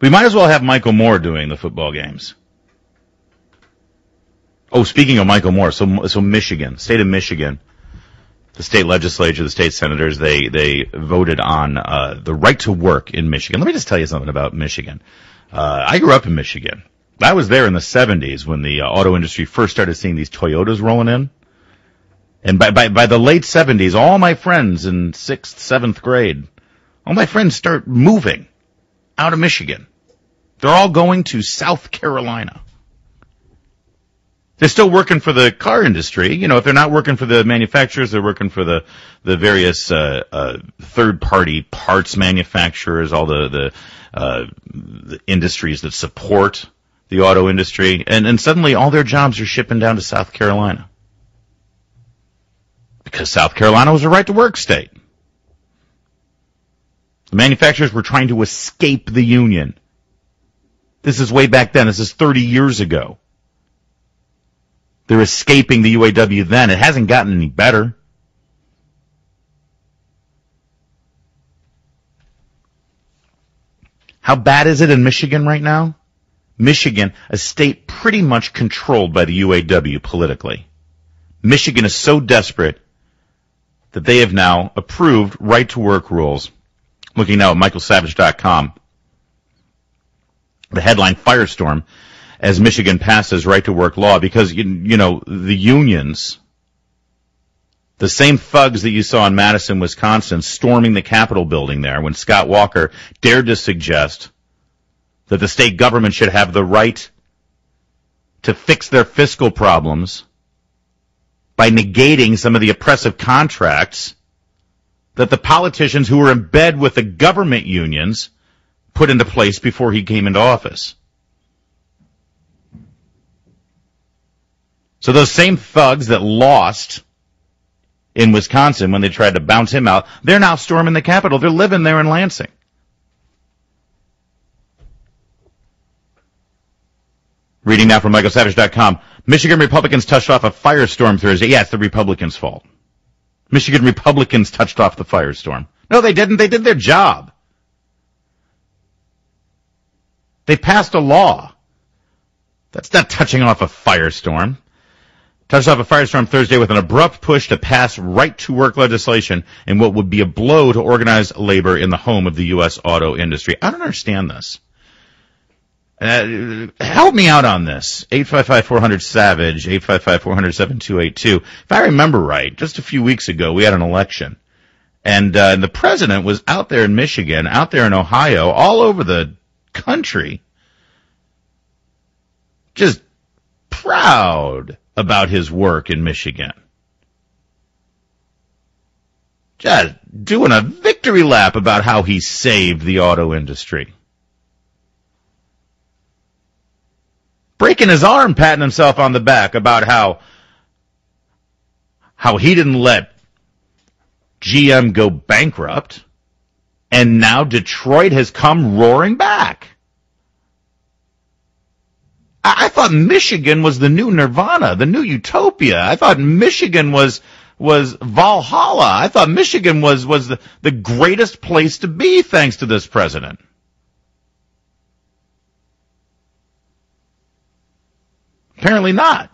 We might as well have Michael Moore doing the football games. Oh, speaking of Michael Moore, so Michigan, state of Michigan, the state legislature, the state senators, they voted on the right to work in Michigan. Let me just tell you something about Michigan. I grew up in Michigan. I was there in the 70s when the auto industry first started seeing these Toyotas rolling in. And by the late 70s, all my friends in 6th, 7th grade, all my friends start moving out of Michigan. They're all going to South Carolina. They're still working for the car industry. You know, if they're not working for the manufacturers, they're working for the various third-party parts manufacturers, all the industries that support the auto industry. And suddenly all their jobs are shipping down to South Carolina. Because South Carolina was a right-to-work state. The manufacturers were trying to escape the union. This is way back then. This is 30 years ago. They're escaping the UAW then. It hasn't gotten any better. How bad is it in Michigan right now? Michigan, a state pretty much controlled by the UAW politically. Michigan is so desperate that they have now approved right-to-work rules. Looking now at michaelsavage.com. The headline, Firestorm, as Michigan passes right-to-work law, because, you know, the unions, the same thugs that you saw in Madison, Wisconsin, storming the Capitol building there when Scott Walker dared to suggest that the state government should have the right to fix their fiscal problems by negating some of the oppressive contracts that the politicians who were in bed with the government unions put into place before he came into office. So those same thugs that lost in Wisconsin when they tried to bounce him out, they're now storming the Capitol. They're living there in Lansing. Reading now from michaelsavage.com. Michigan Republicans touched off a firestorm Thursday. Yeah, it's the Republicans' fault. Michigan Republicans touched off the firestorm. No, they didn't. They did their job. They passed a law. That's not touching off a firestorm. Touched off a firestorm Thursday with an abrupt push to pass right-to-work legislation in what would be a blow to organized labor in the home of the U.S. auto industry. I don't understand this. Help me out on this. 855-400-SAVAGE, 855-400-7282. If I remember right, just a few weeks ago, we had an election. And the president was out there in Michigan, out there in Ohio, all over the country, just proud about his work in Michigan. Just doing a victory lap about how he saved the auto industry. Breaking his arm, patting himself on the back about how he didn't let GM go bankrupt, and now Detroit has come roaring back. I thought Michigan was the new Nirvana, the new utopia. I thought Michigan was Valhalla. I thought Michigan was the greatest place to be thanks to this president. Apparently not.